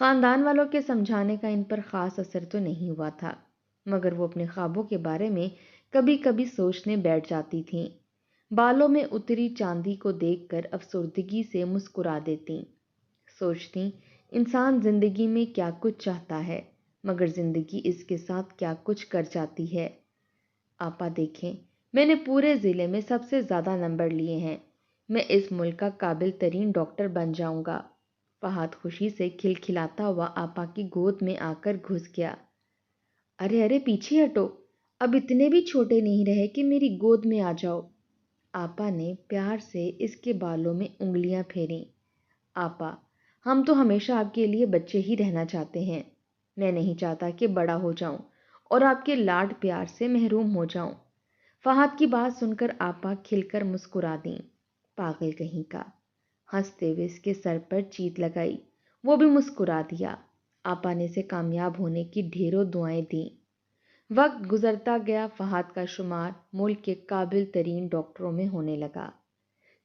خاندان والوں کے سمجھانے کا ان پر خاص اثر تو نہیں ہوا تھا، مگر وہ اپنے خوابوں کے بارے میں کبھی کبھی سوچنے بیٹھ جاتی تھیں۔ بالوں میں اتری چاندی کو دیکھ کر افسردگی سے مسکرا دیتیں، سوچتی انسان زندگی میں کیا کچھ چاہتا ہے، مگر زندگی اس کے ساتھ کیا کچھ کر جاتی ہے۔ آپا دیکھیں، میں نے پورے ضلع میں سب سے زیادہ نمبر لیے ہیں، میں اس ملک کا قابل ترین ڈاکٹر بن جاؤں گا۔ فہد خوشی سے کھلکھلاتا ہوا آپا کی گود میں آ کر گھس گیا۔ ارے ارے پیچھے ہٹو، اب اتنے بھی چھوٹے نہیں رہے کہ میری گود میں آ جاؤ۔ آپا نے پیار سے اس کے بالوں میں انگلیاں پھیریں۔ آپا، ہم تو ہمیشہ آپ کے لیے بچے ہی رہنا چاہتے ہیں، میں نہیں چاہتا کہ بڑا ہو جاؤں اور آپ کے لاڈ پیار سے محروم ہو جاؤں۔ فہد کی بات سن کر آپا کھل کر مسکرا دیں۔ پاگل کہیں کا، ہنستے ہوئے اس کے سر پر چیٹ لگائی، وہ بھی مسکرا دیا۔ آپا نے اسے کامیاب ہونے کی ڈھیروں دعائیں دیں۔ وقت گزرتا گیا، فہد کا شمار ملک کے قابل ترین ڈاکٹروں میں ہونے لگا۔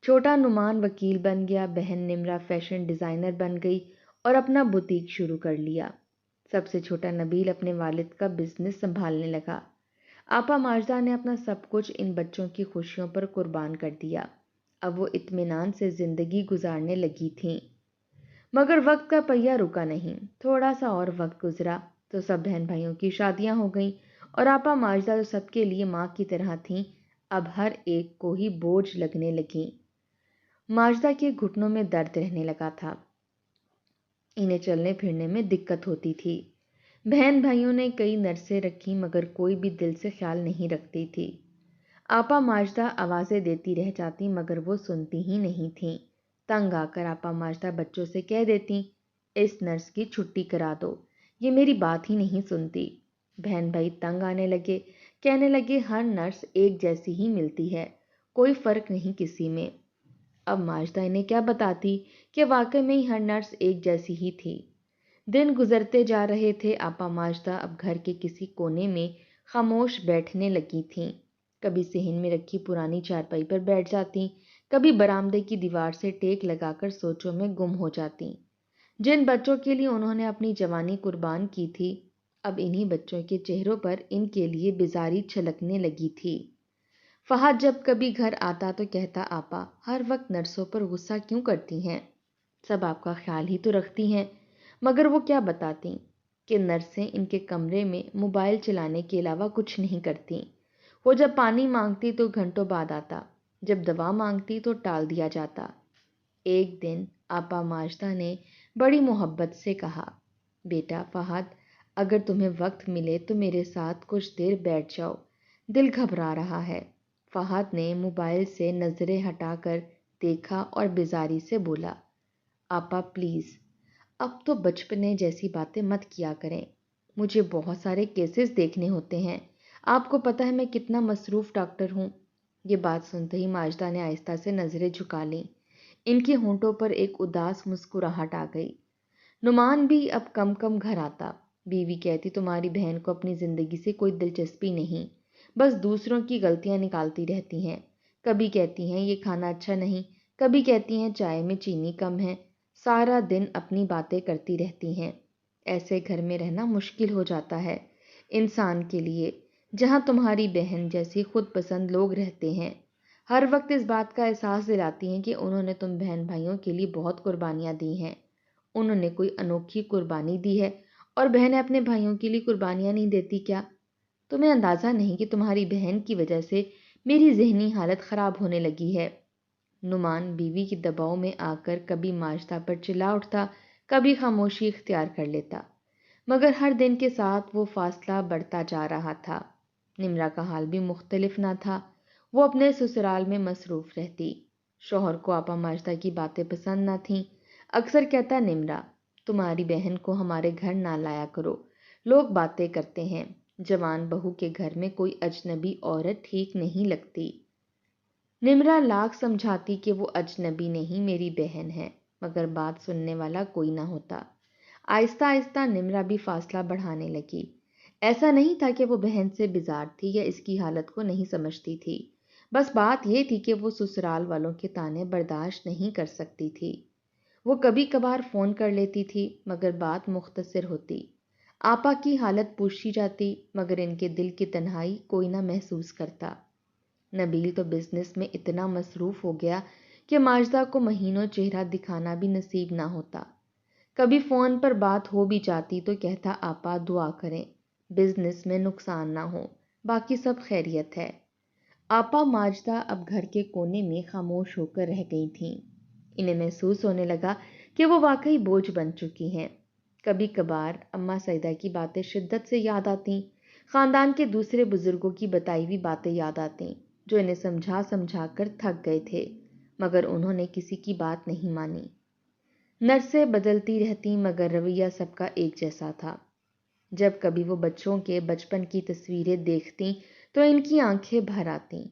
چھوٹا نعمان وکیل بن گیا، بہن نمرا فیشن ڈیزائنر بن گئی اور اپنا بوتیک شروع کر لیا۔ سب سے چھوٹا نبیل اپنے والد کا بزنس سنبھالنے لگا۔ آپا ماجدہ نے اپنا سب کچھ ان بچوں کی خوشیوں پر قربان کر دیا۔ اب وہ اطمینان سے زندگی گزارنے لگی تھیں۔ مگر وقت کا پہیہ رکا نہیں۔ تھوڑا سا اور وقت گزرا تو سب بہن بھائیوں کی شادیاں ہو گئیں اور آپا ماجدہ جو سب کے لیے ماں کی طرح تھیں، اب ہر ایک کو ہی بوجھ لگنے لگیں۔ ماجدہ کے گھٹنوں میں درد رہنے لگا تھا، انہیں چلنے پھرنے میں دقت ہوتی تھی۔ بہن بھائیوں نے کئی نرسیں رکھی مگر کوئی بھی دل سے خیال نہیں رکھتی تھی۔ آپا ماجدہ آوازیں دیتی رہ جاتی مگر وہ سنتی ہی نہیں تھیں۔ تنگ آ کر آپا ماجدہ بچوں سے کہہ دیتی، اس نرس کی چھٹی کرا دو، یہ میری بات ہی نہیں سنتی۔ بہن بھائی تنگ آنے لگے، کہنے لگے ہر نرس ایک جیسی ہی ملتی ہے، کوئی فرق نہیں کسی میں۔ اب ماجدہ انہیں کیا بتاتی کہ واقعی میں ہی ہر نرس ایک جیسی ہی تھی۔ دن گزرتے جا رہے تھے، آپا ماجدہ اب گھر کے کسی کونے میں خاموش بیٹھنے لگی تھیں۔ کبھی صحن میں رکھی پرانی چارپائی پر بیٹھ جاتی، کبھی برآمدے کی دیوار سے ٹیک لگا کر سوچوں میں گم ہو جاتی۔ جن بچوں کے لیے انہوں نے اپنی جوانی قربان کی تھی، اب انہی بچوں کے چہروں پر ان کے لیے بیزاری چھلکنے لگی تھی۔ فہد جب کبھی گھر آتا تو کہتا، آپا ہر وقت نرسوں پر غصہ کیوں کرتی ہیں؟ سب آپ کا خیال ہی تو رکھتی ہیں، مگر وہ کیا بتاتی کہ نرسیں ان کے کمرے میں موبائل چلانے کے علاوہ کچھ نہیں کرتی۔ وہ جب پانی مانگتی تو گھنٹوں بعد آتا، جب دوا مانگتی تو ٹال دیا جاتا۔ ایک دن آپا ماجدہ نے بڑی محبت سے کہا، بیٹا فہد، اگر تمہیں وقت ملے تو میرے ساتھ کچھ دیر بیٹھ جاؤ، دل گھبرا رہا ہے۔ فہد نے موبائل سے نظریں ہٹا کر دیکھا اور بیزاری سے بولا، آپا پلیز، اب تو بچپنے جیسی باتیں مت کیا کریں، مجھے بہت سارے کیسز دیکھنے ہوتے ہیں، آپ کو پتہ ہے میں کتنا مصروف ڈاکٹر ہوں۔ یہ بات سنتے ہی ماجدہ نے آہستہ سے نظریں جھکا لیں، ان کے ہونٹوں پر ایک اداس مسکراہٹ آ گئی۔ نعمان بھی اب کم کم گھر آتا۔ بیوی کہتی، تمہاری بہن کو اپنی زندگی سے کوئی دلچسپی نہیں، بس دوسروں کی غلطیاں نکالتی رہتی ہیں، کبھی کہتی ہیں یہ کھانا اچھا نہیں، کبھی کہتی ہیں چائے میں چینی کم ہے، سارا دن اپنی باتیں کرتی رہتی ہیں۔ ایسے گھر میں رہنا مشکل ہو جاتا ہے انسان کے لیے، جہاں تمہاری بہن جیسی خود پسند لوگ رہتے ہیں۔ ہر وقت اس بات کا احساس دلاتی ہیں کہ انہوں نے تم بہن بھائیوں کے لیے بہت قربانیاں دی ہیں، انہوں نے کوئی انوکھی قربانی دی ہے اور بہنیں اپنے بھائیوں کے لیے قربانیاں نہیں دیتی کیا؟ تمہیں اندازہ نہیں کہ تمہاری بہن کی وجہ سے میری ذہنی حالت خراب ہونے لگی ہے۔ نعمان بیوی کے دباؤ میں آ کر کبھی ماجدہ پر چلا اٹھتا، کبھی خاموشی اختیار کر لیتا، مگر ہر دن کے ساتھ وہ فاصلہ بڑھتا جا رہا تھا۔ نمرا کا حال بھی مختلف نہ تھا، وہ اپنے سسرال میں مصروف رہتی۔ شوہر کو آپا ماجدہ کی باتیں پسند نہ تھیں، اکثر کہتا، نمرا تمہاری بہن کو ہمارے گھر نہ لایا کرو، لوگ باتیں کرتے ہیں، جوان بہو کے گھر میں کوئی اجنبی عورت ٹھیک نہیں لگتی۔ نمرا لاکھ سمجھاتی کہ وہ اجنبی نہیں، میری بہن ہے، مگر بات سننے والا کوئی نہ ہوتا۔ آہستہ آہستہ نمرا بھی فاصلہ بڑھانے لگی۔ ایسا نہیں تھا کہ وہ بہن سے بیزار تھی یا اس کی حالت کو نہیں سمجھتی تھی، بس بات یہ تھی کہ وہ سسرال والوں کے طعنے برداشت نہیں کر سکتی تھی۔ وہ کبھی کبھار فون کر لیتی تھی مگر بات مختصر ہوتی۔ آپا کی حالت پوچھی جاتی مگر ان کے دل کی تنہائی کوئی نہ محسوس کرتا۔ نبیل تو بزنس میں اتنا مصروف ہو گیا کہ ماجدہ کو مہینوں چہرہ دکھانا بھی نصیب نہ ہوتا۔ کبھی فون پر بات ہو بھی جاتی تو کہتا آپا دعا کریں، بزنس میں نقصان نہ ہو، باقی سب خیریت ہے۔ آپا ماجدہ اب گھر کے کونے میں خاموش ہو کر رہ گئی تھیں۔ انہیں محسوس ہونے لگا کہ وہ واقعی بوجھ بن چکی ہیں۔ کبھی کبھار اماں سعیدہ کی باتیں شدت سے یاد آتیں، خاندان کے دوسرے بزرگوں کی بتائی ہوئی باتیں یاد آتیں جو انہیں سمجھا سمجھا کر تھک گئے تھے، مگر انہوں نے کسی کی بات نہیں مانی۔ نرسیں بدلتی رہتی مگر رویہ سب کا ایک جیسا تھا۔ جب کبھی وہ بچوں کے بچپن کی تصویریں دیکھتی تو ان کی آنکھیں بھر آتیں۔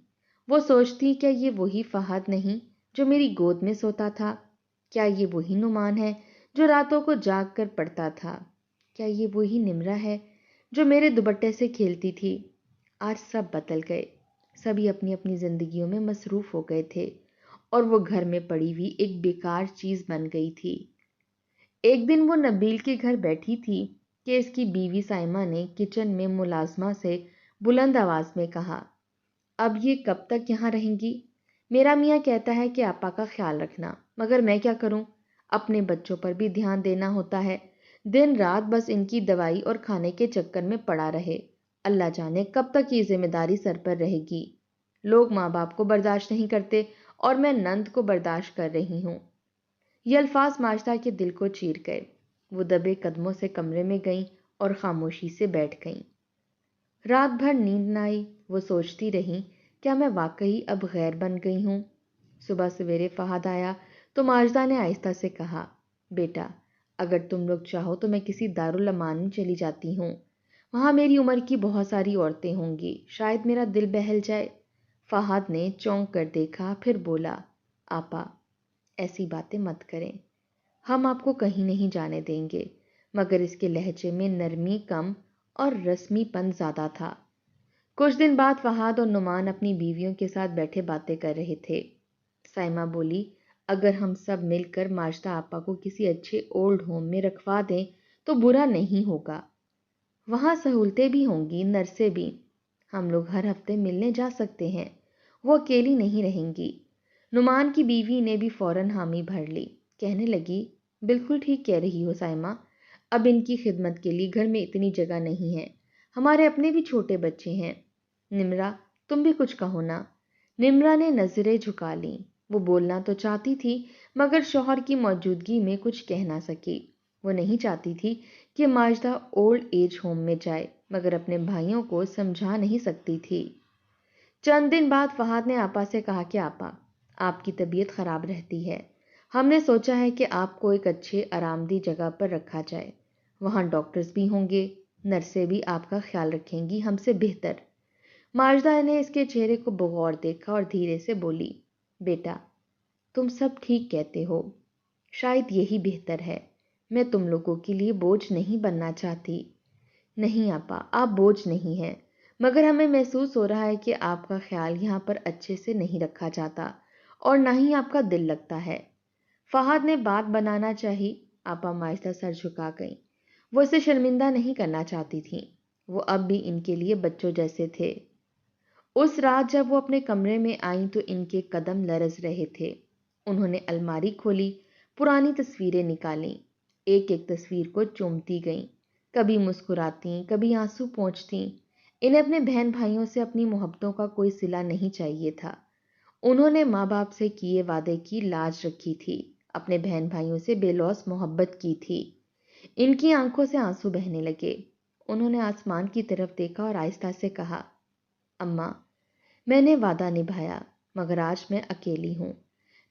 وہ سوچتی کیا یہ وہی فہد نہیں جو میری گود میں سوتا تھا؟ کیا یہ وہی نعمان ہے جو راتوں کو جاگ کر پڑھتا تھا؟ کیا یہ وہی نمرہ ہے جو میرے دوپٹے سے کھیلتی تھی؟ آج سب بدل گئے، سبھی اپنی اپنی زندگیوں میں مصروف ہو گئے تھے اور وہ گھر میں پڑی ہوئی ایک بیکار چیز بن گئی تھی۔ ایک دن وہ نبیل کے گھر بیٹھی تھی کہ اس کی بیوی سائمہ نے کچن میں ملازمہ سے بلند آواز میں کہا، اب یہ کب تک یہاں رہیں گی؟ میرا میاں کہتا ہے کہ آپا کا خیال رکھنا، مگر میں کیا کروں؟ اپنے بچوں پر بھی دھیان دینا ہوتا ہے، دن رات بس ان کی دوائی اور کھانے کے چکر میں پڑا رہے۔ اللہ جانے کب تک یہ ذمہ داری سر پر رہے گی۔ لوگ ماں باپ کو برداشت نہیں کرتے اور میں نند کو برداشت کر رہی ہوں۔ یہ الفاظ ماجدہ کے دل کو چیر گئے۔ وہ دبے قدموں سے کمرے میں گئیں اور خاموشی سے بیٹھ گئیں۔ رات بھر نیند نہ آئی۔ وہ سوچتی رہیں کیا میں واقعی اب غیر بن گئی ہوں؟ صبح سویرے فہد آیا تو ماجدہ نے آہستہ سے کہا، بیٹا اگر تم لوگ چاہو تو میں کسی دارالامان چلی جاتی ہوں، وہاں میری عمر کی بہت ساری عورتیں ہوں گی، شاید میرا دل بہل جائے۔ فہد نے چونک کر دیکھا، پھر بولا، آپا ایسی باتیں مت کریں، ہم آپ کو کہیں نہیں جانے دیں گے، مگر اس کے لہجے میں نرمی کم اور رسمی پن زیادہ تھا۔ کچھ دن بعد فہد اور نعمان اپنی بیویوں کے ساتھ بیٹھے باتیں کر رہے تھے۔ سائمہ بولی، اگر ہم سب مل کر ماجدہ آپا کو کسی اچھے اولڈ ہوم میں رکھوا دیں تو برا نہیں ہوگا، وہاں سہولتیں بھی ہوں گی، نرسیں بھی، ہم لوگ ہر ہفتے ملنے جا سکتے ہیں، وہ اکیلی نہیں رہیں گی۔ نعمان کی بیوی نے بھی فوراً حامی بھر لی، کہنے لگی، بالکل ٹھیک کہہ رہی ہو سائمہ، اب ان کی خدمت کے لیے گھر میں اتنی جگہ نہیں ہے، ہمارے اپنے بھی چھوٹے بچے ہیں۔ نمرہ تم بھی کچھ کہو نا۔ نمرہ نے نظریں جھکا لیں، وہ بولنا تو چاہتی تھی مگر شوہر کی موجودگی میں کچھ کہہ نہ سکی۔ وہ نہیں چاہتی تھی کہ ماجدہ اولڈ ایج ہوم میں جائے مگر اپنے بھائیوں کو سمجھا نہیں سکتی تھی۔ چند دن بعد فہد نے آپا سے کہا کہ آپا آپ کی طبیعت خراب رہتی ہے، ہم نے سوچا ہے کہ آپ کو ایک اچھے آرام دہ جگہ پر رکھا جائے، وہاں ڈاکٹرز بھی ہوں گے، نرسیں بھی آپ کا خیال رکھیں گی ہم سے بہتر۔ ماجدہ نے اس کے چہرے کو بغور دیکھا اور دھیرے سے بولی، بیٹا تم سب ٹھیک کہتے ہو، شاید یہی بہتر ہے، میں تم لوگوں کے لیے بوجھ نہیں بننا چاہتی۔ نہیں آپا آپ بوجھ نہیں ہیں، مگر ہمیں محسوس ہو رہا ہے کہ آپ کا خیال یہاں پر اچھے سے نہیں رکھا جاتا اور نہ ہی آپ کا دل لگتا ہے۔ فہد نے بات بنانا چاہی، آپا ماجدہ سر جھکا گئیں، وہ اسے شرمندہ نہیں کرنا چاہتی تھیں، وہ اب بھی ان کے لیے بچوں جیسے تھے۔ اس رات جب وہ اپنے کمرے میں آئیں تو ان کے قدم لرز رہے تھے۔ انہوں نے الماری کھولی، پرانی تصویریں نکالیں، ایک ایک تصویر کو چومتی گئیں، کبھی مسکراتیں، کبھی آنسو پونچھتیں۔ انہیں اپنے بہن بھائیوں سے اپنی محبتوں کا کوئی صلہ نہیں چاہیے تھا۔ انہوں نے ماں باپ سے کیے وعدے کی لاج رکھی تھی، اپنے بہن بھائیوں سے بے لوث محبت کی تھی۔ ان کی آنکھوں سے آنسو بہنے لگے۔ انہوں نے آسمان کی طرف دیکھا اور آہستہ سے کہا، اماں میں نے وعدہ نبھایا مگر آج میں اکیلی ہوں،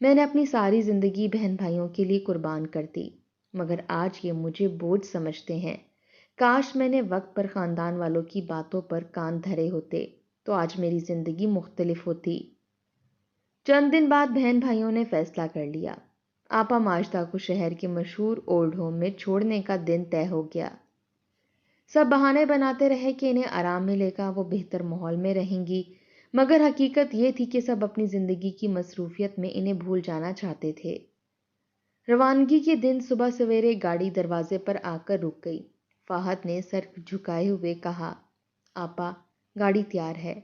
میں نے اپنی ساری زندگی بہن بھائیوں کے لیے قربان کر دی مگر آج یہ مجھے بوجھ سمجھتے ہیں۔ کاش میں نے وقت پر خاندان والوں کی باتوں پر کان دھرے ہوتے تو آج میری زندگی مختلف ہوتی۔ چند دن بعد بہن بھائیوں نے فیصلہ کر لیا، آپا ماجدہ کو شہر کے مشہور اولڈ ہوم میں چھوڑنے کا دن طے ہو گیا۔ سب بہانے بناتے رہے کہ انہیں آرام ملے گا، وہ بہتر ماحول میں رہیں گی، مگر حقیقت یہ تھی کہ سب اپنی زندگی کی مصروفیت میں انہیں بھول جانا چاہتے تھے۔ روانگی کے دن صبح سویرے گاڑی دروازے پر آ کر رک گئی۔ فہد نے سر جھکائے ہوئے کہا، آپا گاڑی تیار ہے۔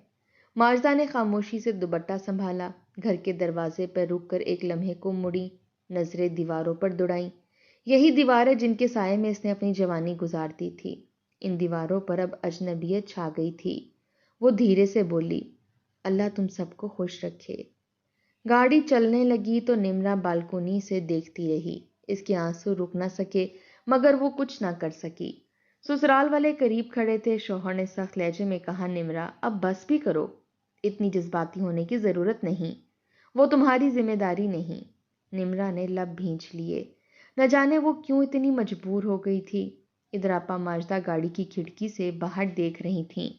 ماجدہ نے خاموشی سے دوپٹہ سنبھالا، گھر کے دروازے پر رک کر ایک لمحے کو مڑی، نظریں دیواروں پر دوڑائیں۔ یہی دیواریں جن کے سائے میں اس نے اپنی جوانی گزار دی تھی۔ ان دیواروں پر اب اجنبیت چھا گئی تھی۔ وہ دھیرے سے بولی، اللہ تم سب کو خوش رکھے۔ گاڑی چلنے لگی تو نمرا بالکونی سے دیکھتی رہی۔ اس کے آنسو رک نہ سکے مگر وہ کچھ نہ کر سکی۔ سسرال والے قریب کھڑے تھے۔ شوہر نے سخت لہجے میں کہا، نمرا اب بس بھی کرو، اتنی جذباتی ہونے کی ضرورت نہیں، وہ تمہاری ذمہ داری نہیں۔ نمرا نے لب بھینچ لیے، نہ جانے وہ کیوں اتنی مجبور ہو گئی تھی۔ ادھر آپا ماجدہ گاڑی کی کھڑکی سے باہر دیکھ رہی تھیں۔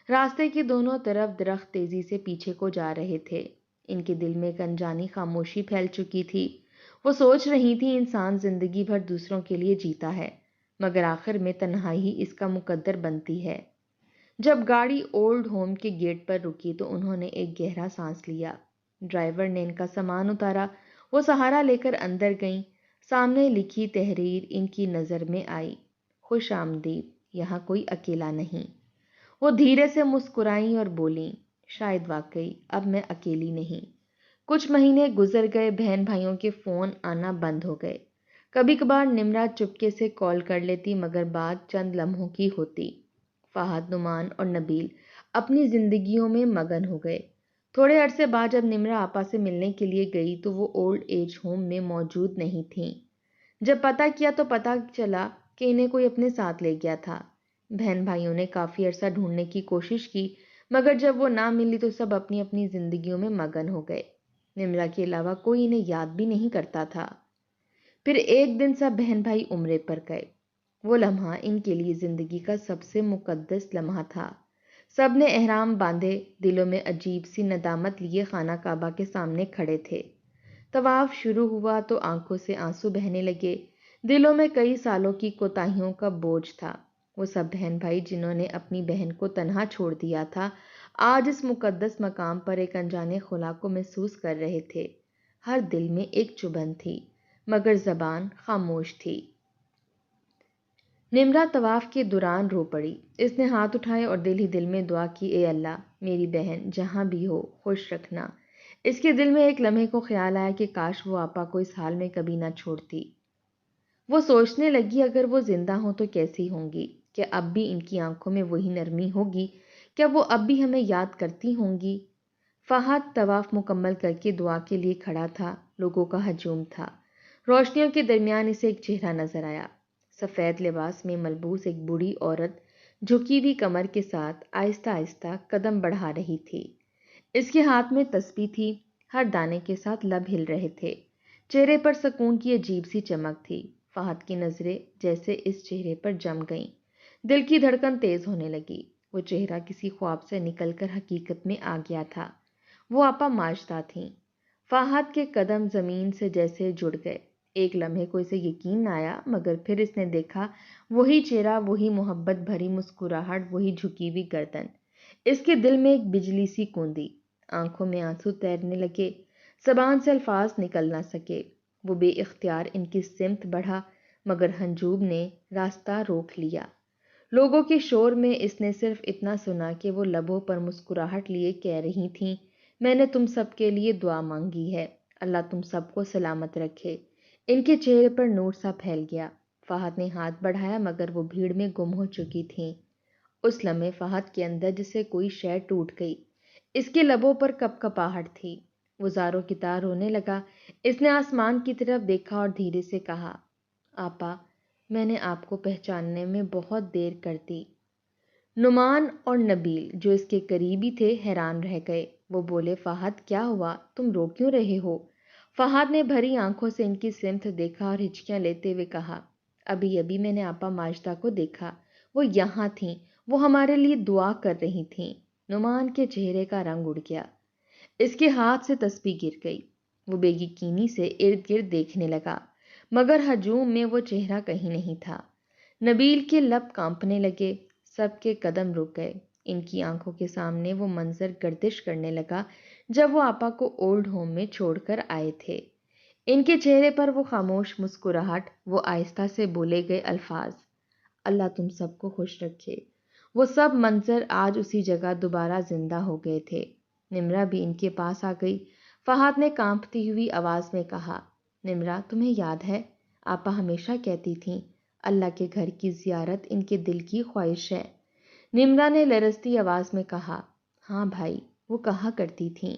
راستے کے دونوں طرف درخت تیزی سے پیچھے کو جا رہے تھے۔ ان کے دل میں ایک انجانی خاموشی پھیل چکی تھی۔ وہ سوچ رہی تھی، انسان زندگی بھر دوسروں کے لیے جیتا ہے مگر آخر میں تنہائی ہی اس کا مقدر بنتی ہے۔ جب گاڑی اولڈ ہوم کے گیٹ پر رکی تو انہوں نے ایک گہرا سانس لیا۔ ڈرائیور نے ان کا سامان اتارا۔ وہ سہارا لے کر اندر گئیں۔ سامنے لکھی تحریر ان کی نظر میں آئی، خوش آمدید، یہاں کوئی اکیلا نہیں۔ وہ دھیرے سے مسکرائیں اور بولیں، شاید واقعی اب میں اکیلی نہیں۔ کچھ مہینے گزر گئے، بہن بھائیوں کے فون آنا بند ہو گئے۔ کبھی کبھار نمرا چپکے سے کال کر لیتی مگر بات چند لمحوں کی ہوتی۔ فہد، نعمان اور نبیل اپنی زندگیوں میں مگن ہو گئے۔ تھوڑے عرصے بعد جب نمرا آپا سے ملنے کے لیے گئی تو وہ اولڈ ایج ہوم میں موجود نہیں تھیں۔ جب پتہ کیا تو پتہ چلا کہ انہیں کوئی اپنے ساتھ لے گیا تھا۔ بہن بھائیوں نے کافی عرصہ ڈھونڈنے کی کوشش کی مگر جب وہ نہ ملی تو سب اپنی اپنی زندگیوں میں مگن ہو گئے۔ نمرا کے علاوہ کوئی انہیں یاد بھی نہیں کرتا تھا۔ پھر ایک دن سب بہن بھائی عمرے پر گئے۔ وہ لمحہ ان کے لیے زندگی کا سب سے مقدس لمحہ تھا۔ سب نے احرام باندھے، دلوں میں عجیب سی ندامت لیے خانہ کعبہ کے سامنے کھڑے تھے۔ طواف شروع ہوا تو آنکھوں سے آنسو بہنے لگے۔ دلوں میں کئی سالوں کی کوتاہیوں کا بوجھ تھا۔ وہ سب بہن بھائی جنہوں نے اپنی بہن کو تنہا چھوڑ دیا تھا آج اس مقدس مقام پر ایک انجانے خلا کو محسوس کر رہے تھے۔ ہر دل میں ایک چبھن تھی مگر زبان خاموش تھی۔ نمرا طواف کے دوران رو پڑی۔ اس نے ہاتھ اٹھائے اور دل ہی دل میں دعا کی، اے اللہ میری بہن جہاں بھی ہو خوش رکھنا۔ اس کے دل میں ایک لمحے کو خیال آیا کہ کاش وہ آپا کو اس حال میں کبھی نہ چھوڑتی۔ وہ سوچنے لگی، اگر وہ زندہ ہوں تو کیسی ہوں گی؟ کیا اب بھی ان کی آنکھوں میں وہی نرمی ہوگی؟ کیا وہ اب بھی ہمیں یاد کرتی ہوں گی؟ فہد طواف مکمل کر کے دعا کے لیے کھڑا تھا۔ لوگوں کا ہجوم تھا۔ روشنیوں کے درمیان اسے ایک چہرہ نظر آیا۔ سفید لباس میں ملبوس ایک بوڑھی عورت جھکی ہوئی کمر کے ساتھ آہستہ آہستہ قدم بڑھا رہی تھی۔ اس کے ہاتھ میں تسبیح تھی، ہر دانے کے ساتھ لب ہل رہے تھے۔ چہرے پر سکون کی عجیب سی چمک تھی۔ فہد کی نظریں جیسے اس چہرے پر جم گئیں۔ دل کی دھڑکن تیز ہونے لگی۔ وہ چہرہ کسی خواب سے نکل کر حقیقت میں آ گیا تھا۔ وہ آپا ماجدہ تھیں۔ فہد کے قدم زمین سے جیسے جڑ گئے۔ ایک لمحے کو اسے یقین نہ آیا مگر پھر اس نے دیکھا وہی چہرہ، وہی محبت بھری مسکراہٹ، وہی جھکی ہوئی گردن۔ اس کے دل میں ایک بجلی سی کوندی، آنکھوں میں آنسو تیرنے لگے، زبان سے الفاظ نکل نہ سکے۔ وہ بے اختیار ان کی سمت بڑھا مگر ہنجوب نے راستہ روک لیا۔ لوگوں کے شور میں اس نے صرف اتنا سنا کہ وہ لبوں پر مسکراہٹ لیے کہہ رہی تھیں، میں نے تم سب کے لیے دعا مانگی ہے، اللہ تم سب کو سلامت رکھے۔ ان کے چہرے پر نور سا پھیل گیا۔ فہد نے ہاتھ بڑھایا مگر وہ بھیڑ میں گم ہو چکی تھیں۔ اس لمحے فہد کے اندر جسے کوئی شے ٹوٹ گئی۔ اس کے لبوں پر کپ کپاہٹ تھی۔ وہ زاروں کی طرح رونے لگا۔ اس نے آسمان کی طرف دیکھا اور دھیرے سے کہا، آپا میں نے آپ کو پہچاننے میں بہت دیر کر دی۔ نعمان اور نبیل جو اس کے قریبی تھے حیران رہ گئے۔ وہ بولے، فہد کیا ہوا؟ تم رو کیوں رہے ہو؟ فہد نے بھری آنکھوں سے ان کی سمت دیکھا اور ہچکیاں لیتے ہوئے کہا، ابھی ابھی میں نے آپا ماجدہ کو دیکھا، وہ یہاں تھیں، وہ ہمارے لیے دعا کر رہی تھیں۔ نعمان کے چہرے کا رنگ اڑ گیا۔ اس کے ہاتھ سے تسبیح گر گئی۔ وہ بے یقینی سے ارد گرد دیکھنے لگا مگر ہجوم میں وہ چہرہ کہیں نہیں تھا۔ نبیل کے لب کانپنے لگے، سب کے قدم رک گئے۔ ان کی آنکھوں کے سامنے وہ منظر گردش کرنے لگا جب وہ آپا کو اولڈ ہوم میں چھوڑ کر آئے تھے۔ ان کے چہرے پر وہ خاموش مسکراہٹ، وہ آہستہ سے بولے گئے الفاظ، اللہ تم سب کو خوش رکھے۔ وہ سب منظر آج اسی جگہ دوبارہ زندہ ہو گئے تھے۔ نمرہ بھی ان کے پاس آ گئی۔ فہد نے کانپتی ہوئی آواز میں کہا، نمرہ تمہیں یاد ہے آپا ہمیشہ کہتی تھیں اللہ کے گھر کی زیارت ان کے دل کی خواہش ہے۔ نمرہ نے لرزتی آواز میں کہا، ہاں بھائی، وہ کہا کرتی تھیں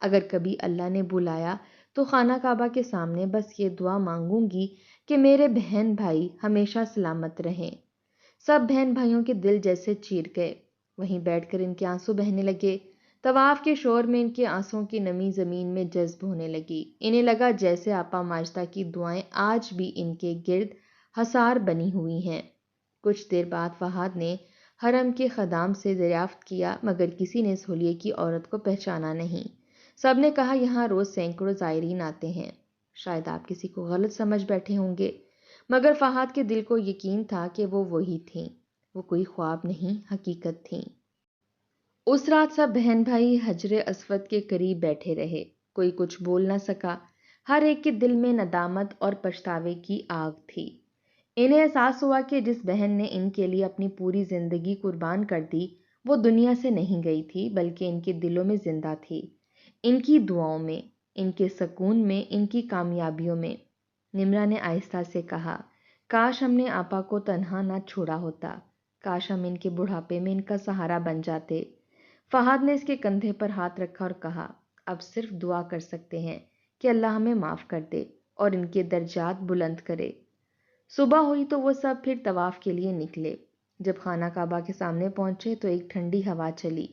اگر کبھی اللہ نے بلایا تو خانہ کعبہ کے سامنے بس یہ دعا مانگوں گی کہ میرے بہن بھائی ہمیشہ سلامت رہیں۔ سب بہن بھائیوں کے دل جیسے چیر گئے، وہیں بیٹھ کر ان کے آنسو بہنے لگے۔ طواف کے شور میں ان کے آنسوں کی نمی زمین میں جذب ہونے لگی۔ انہیں لگا جیسے آپا ماجدہ کی دعائیں آج بھی ان کے گرد حصار بنی ہوئی ہیں۔ کچھ دیر بعد فہد نے حرم کے خدام سے دریافت کیا مگر کسی نے اس حلیے کی عورت کو پہچانا نہیں۔ سب نے کہا یہاں روز سینکڑوں زائرین آتے ہیں، شاید آپ کسی کو غلط سمجھ بیٹھے ہوں گے۔ مگر فہد کے دل کو یقین تھا کہ وہ وہی تھیں، وہ کوئی خواب نہیں حقیقت تھیں۔ اس رات سب بہن بھائی حجر اسود کے قریب بیٹھے رہے، کوئی کچھ بول نہ سکا۔ ہر ایک کے دل میں ندامت اور پچھتاوے کی آگ تھی۔ انہیں احساس ہوا کہ جس بہن نے ان کے لیے اپنی پوری زندگی قربان کر دی وہ دنیا سے نہیں گئی تھی بلکہ ان کے دلوں میں زندہ تھی، ان کی دعاؤں میں، ان کے سکون میں، ان کی کامیابیوں میں۔ نمرہ نے آہستہ سے کہا، کاش ہم نے آپا کو تنہا نہ چھوڑا ہوتا، کاش ہم ان کے بڑھاپے میں ان کا سہارا بن جاتے۔ فہد نے اس کے کندھے پر ہاتھ رکھا اور کہا، اب صرف دعا کر سکتے ہیں کہ اللہ ہمیں معاف کر دے اور ان کے درجات بلند کرے۔ صبح ہوئی تو وہ سب پھر طواف کے لیے نکلے۔ جب خانہ کعبہ کے سامنے پہنچے تو ایک ٹھنڈی ہوا چلی۔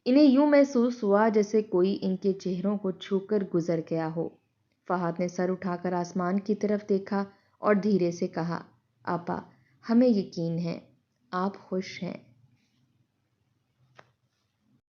انہیں یوں محسوس ہوا جیسے کوئی ان کے چہروں کو چھو کر گزر گیا ہو۔ فہد نے سر اٹھا کر آسمان کی طرف دیکھا اور دھیرے سے کہا، آپا ہمیں یقین ہے آپ خوش ہیں۔